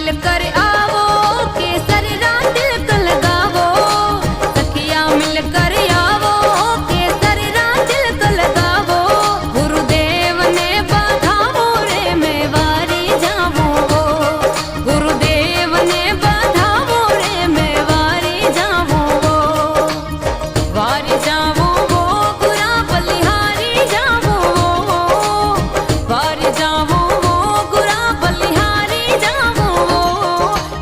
मिलकर आवो, केसर रातिल को लगावो। सखिया मिलकर आवो, केसर रातिल को लगावो। गुरुदेव ने बाधावो रे मेवारी जावो। गुरुदेव ने बाधावो रे मेवारी जावो। वारी जावो गुरा बलिहारी जावो। वारी जावो गुरा बलिहारी जावो।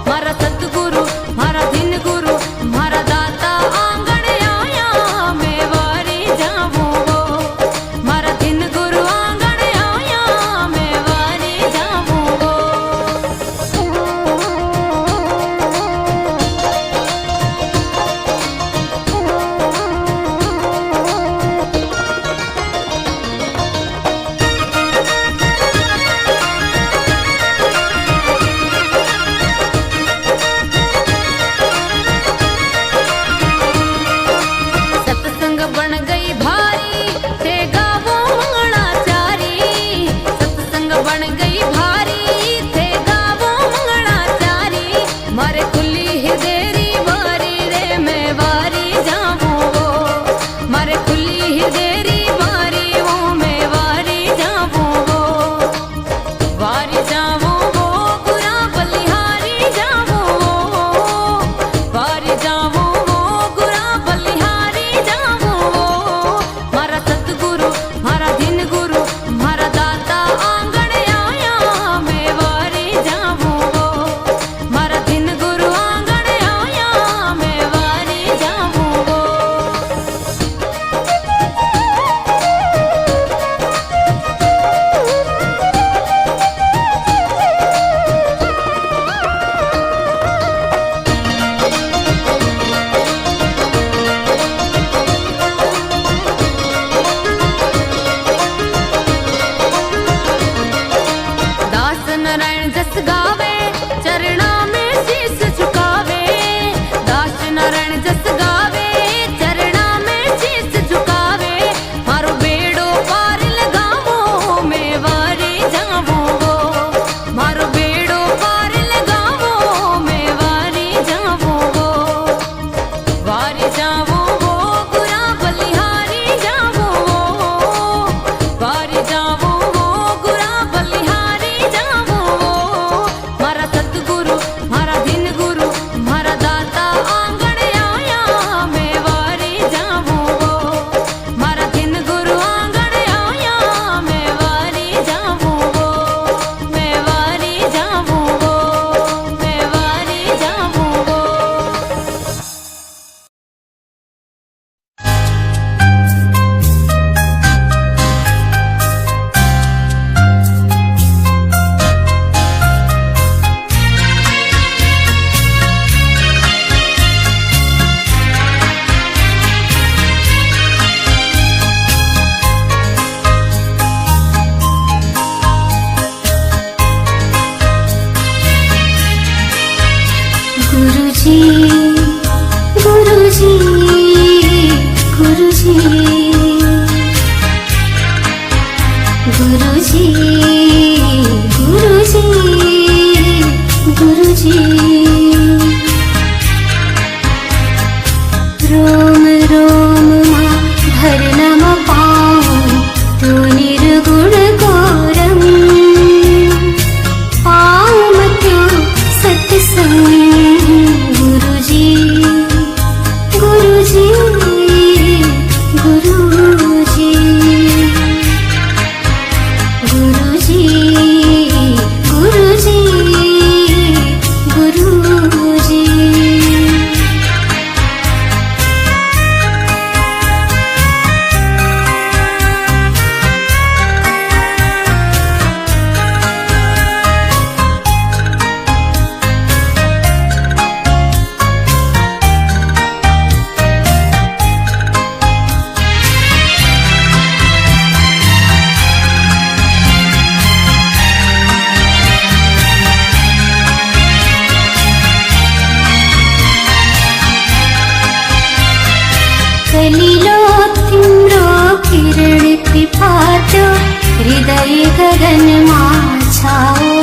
मारा सतगुरु मारा दिन गुरु मारा दाता आंगण आया मेवारी जावो। मारा दिन गुरु आंगण आया मेवारी जावो। सत्संग बन गई भारी थे गावो मंगलाचारी। सत्संग बन गई भारी थे गावो मंगलाचारी। मारे खुली हृदयरी वारी रे मेवारी जावो। मारे खुली हृदयरी वारी वो मेवारी जावो। वारी जावो गुरा बलिहारी जावो। वारी जावो गुरा बलिहारी जावो। मारा सतगुरु मारा दिन गुरु मारा दाता आंगण आया मेवारी जावो। मारा दिन गुरु आंगण आया मेवारी जावो। दास नारायण जस गावे चरणा में शीस झुकावे। दास नारायण जस गावे चरणा में शीस झुकावे। मारो बेड़ो पार लगावो मेवारी जावो। मारो बेड़ो पार लगावो मेवारी जावो। वारी जावो गुरा बलिहारी जावो। वारी जावो गुरा बलिहारी जावो। मारा सतगुरु मारा दिन गुरु मारा दाता आंगण आया मेवारी जावो। मारा दिन गुरु आंगण आया मेवारी जावो। मेवारी जावो। मेवारी जावो। गुरुजी गुरुजी गुरुजी गुरुजी गुरुजी गुरुजी। रोम रोम मां भर नम पाऊं तू निर्गुण गौरम। पाऊं मत्यो सत्संग गुरुजी गुरुजी गुरुजी गुरुजी गुरुजी गुरुजी। कलिलो तिम्रो किरण कृपातो हृदय गगन मा छाओ।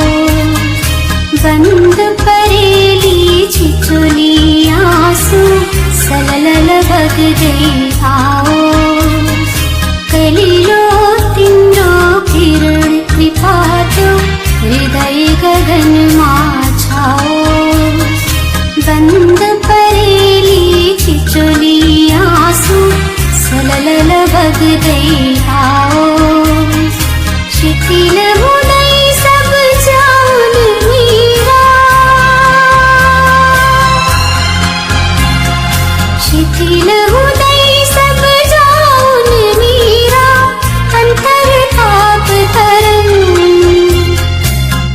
बंद बंद परेली छिचोली आंसू सललल बग गई आओ कलीलो तिम्रो किरण कृपातो हृदय गगन માં छाओ बंद परेली छिचोली आंसू सललल बग गई आओ शिथिल मुदई सब जान मीरा शिथिल मुदई सब जान मीरा अंतर ताप तरंग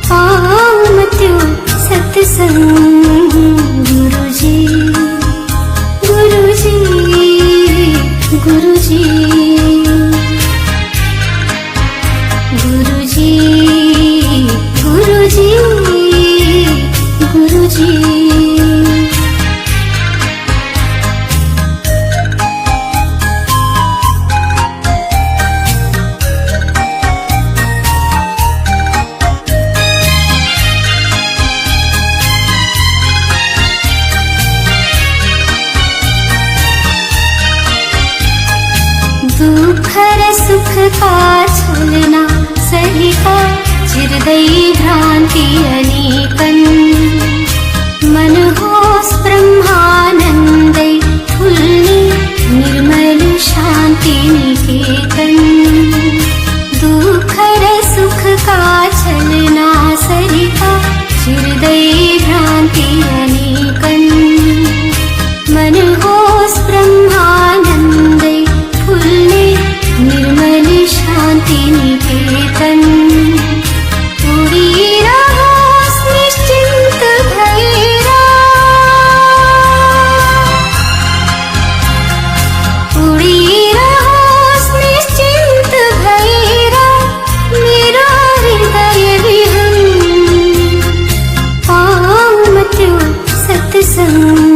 पाम त्यो सत्संग गुरुजी गुरुजी गुरुजी गुरुजी गुरुजी गुरुजी दुख र सुख का छलना सहिता चिरदयी भ्रांति अनेकन मन होस ब्रह्मानंदै फुल्ने निर्मल शांति निकेतन दुख र सुख का छलना सहिता चिरदयी भ्रांति अनेकन मन होस ब्रह्मानंदै फुल्ने निर्मल शांति निकेतन उड़ी रहोस निश्चिंत भैरा उड़ी रहोस निश्चिंत भैरा मेरा हृदय विहंग पाऊं त्यो सत्संग